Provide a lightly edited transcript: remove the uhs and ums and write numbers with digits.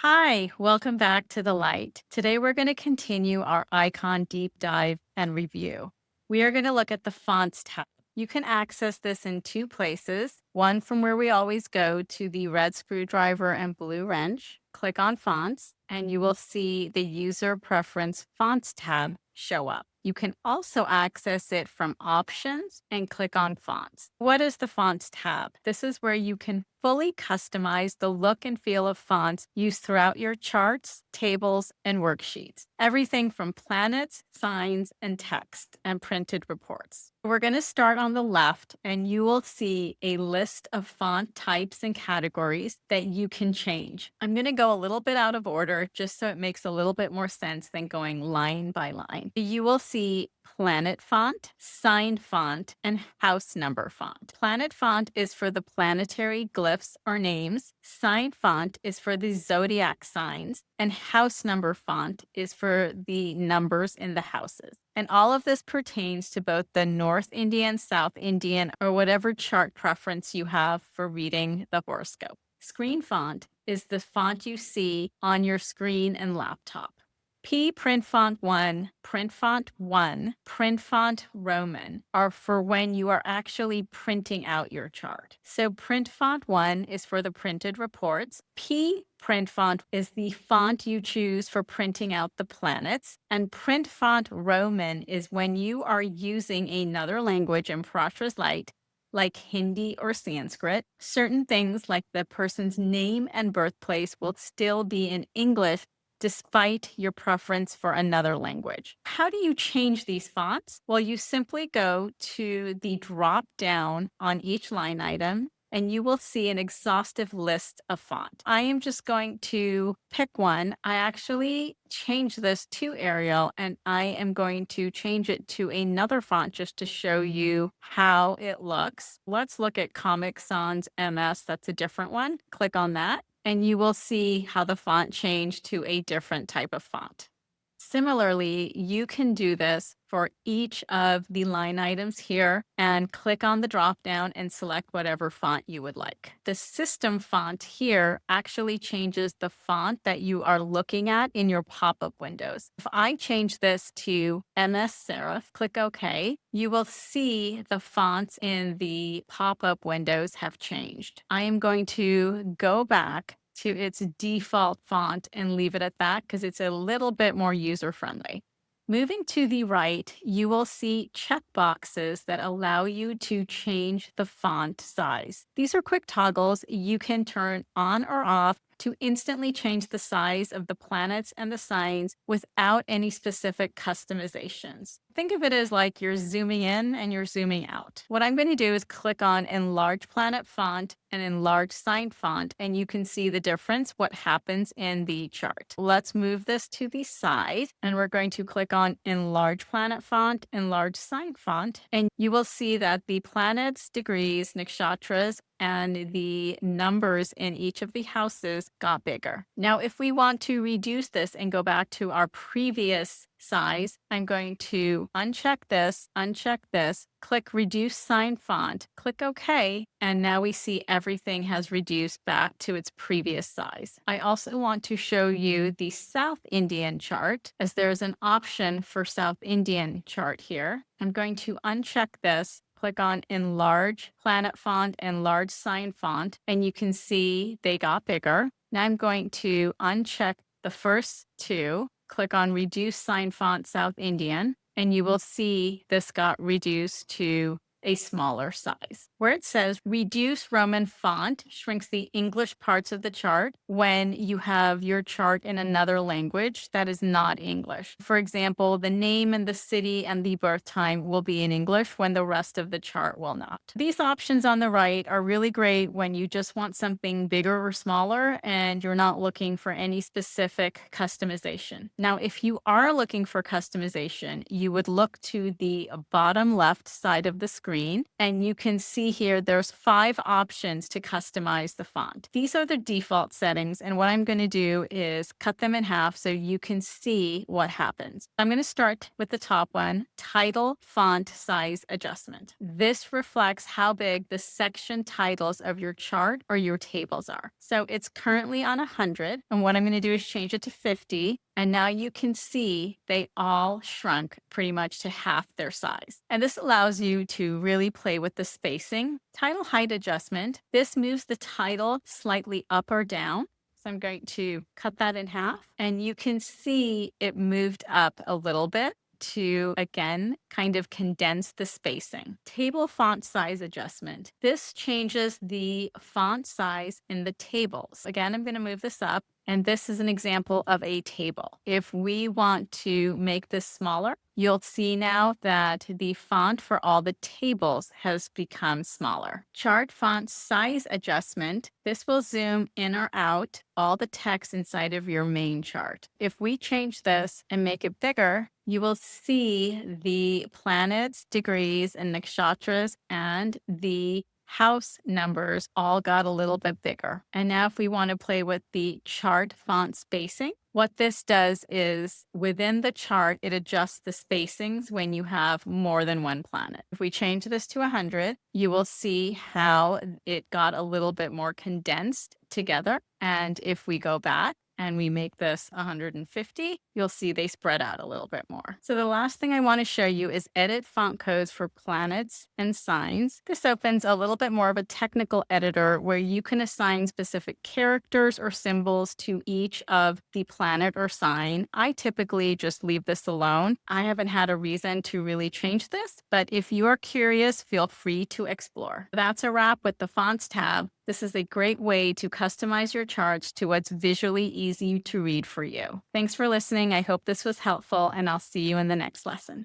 Hi, welcome back to the light. Today we're going to continue our icon deep dive and review. We are going to look at the fonts tab. You can access this in two places. One from where we always go to the red screwdriver and blue wrench. Click on fonts and you will see the user preference fonts tab show up. You can also access it from options and click on fonts. What is the fonts tab? This is where you can fully customize the look and feel of fonts used throughout your charts, tables, and worksheets. Everything from planets, signs, and text, and printed reports. We're going to start on the left, and you will see a list of font types and categories that you can change. I'm going to go a little bit out of order just so it makes a little bit more sense than going line by line. You will see planet font, sign font, and house number font. Planet font is for the planetary glyphs or names. Sign font is for the zodiac signs. And house number font is for the numbers in the houses. And all of this pertains to both the North Indian, South Indian, or whatever chart preference you have for reading the horoscope. Screen font is the font you see on your screen and laptop. P print font 1, print font 1, print font Roman are for when you are actually printing out your chart. So print font 1 is for the printed reports. P print font is the font you choose for printing out the planets. And print font Roman is when you are using another language in Parashara's light, like Hindi or Sanskrit. Certain things like the person's name and birthplace will still be in English despite your preference for another language. How do you change these fonts? Well, you simply go to the drop down on each line item and you will see an exhaustive list of font. I am just going to pick one. I actually changed this to Arial and I am going to change it to another font just to show you how it looks. Let's look at Comic Sans MS. That's a different one. Click on that and you will see how the font changed to a different type of font. Similarly, you can do this for each of the line items here and click on the drop down and select whatever font you would like. The system font here actually changes the font that you are looking at in your pop-up windows. If I change this to MS Serif, click OK, you will see the fonts in the pop-up windows have changed. I am going to go back to its default font and leave it at that because it's a little bit more user-friendly. Moving to the right, you will see checkboxes that allow you to change the font size. These are quick toggles you can turn on or off to instantly change the size of the planets and the signs without any specific customizations. Think of it as like you're zooming in and you're zooming out. What I'm going to do is click on Enlarge Planet Font and Enlarge Sign Font, and you can see the difference, what happens in the chart. Let's move this to the side, and we're going to click on Enlarge Planet Font, Enlarge Sign Font, and you will see that the planets, degrees, nakshatras, and the numbers in each of the houses got bigger. Now, if we want to reduce this and go back to our previous size, I'm going to uncheck this, click Reduce Sign Font, click OK, and now we see everything has reduced back to its previous size. I also want to show you the South Indian chart, as there's an option for South Indian chart here. I'm going to uncheck this, click on Enlarge Planet Font, Enlarge Sign Font, and you can see they got bigger. Now I'm going to uncheck the first two, click on Reduce Sign Font South Indian, and you will see this got reduced to a smaller size. Where it says Reduce Roman Font shrinks the English parts of the chart when you have your chart in another language that is not English. For example, the name and the city and the birth time will be in English when the rest of the chart will not. These options on the right are really great when you just want something bigger or smaller and you're not looking for any specific customization. Now, if you are looking for customization, you would look to the bottom left side of the screen screen, and you can see here there's 5 options to customize the font. These are the default settings, and what I'm going to do is cut them in half so you can see what happens. I'm going to start with the top one, title font size adjustment. This reflects how big the section titles of your chart or your tables are. So it's currently on 100, and what I'm going to do is change it to 50. And now you can see they all shrunk pretty much to half their size. And this allows you to really play with the spacing. Title height adjustment. This moves the title slightly up or down. So I'm going to cut that in half. And you can see it moved up a little bit to, again, kind of condense the spacing. Table font size adjustment. This changes the font size in the tables. Again, I'm going to move this up. And this is an example of a table. If we want to make this smaller, you'll see now that the font for all the tables has become smaller. Chart font size adjustment. This will zoom in or out all the text inside of your main chart. If we change this and make it bigger, you will see the planets, degrees, and nakshatras and the house numbers all got a little bit bigger. And now if we want to play with the chart font spacing, what this does is within the chart, it adjusts the spacings when you have more than one planet. If we change this to 100, you will see how it got a little bit more condensed together. And if we go back, and we make this 150, you'll see they spread out a little bit more. So the last thing I want to show you is edit font codes for planets and signs. This opens a little bit more of a technical editor where you can assign specific characters or symbols to each of the planet or sign. I typically just leave this alone. I haven't had a reason to really change this, but if you are curious, feel free to explore. That's a wrap with the Fonts tab. This is a great way to customize your charts to what's visually easy to read for you. Thanks for listening. I hope this was helpful, and I'll see you in the next lesson.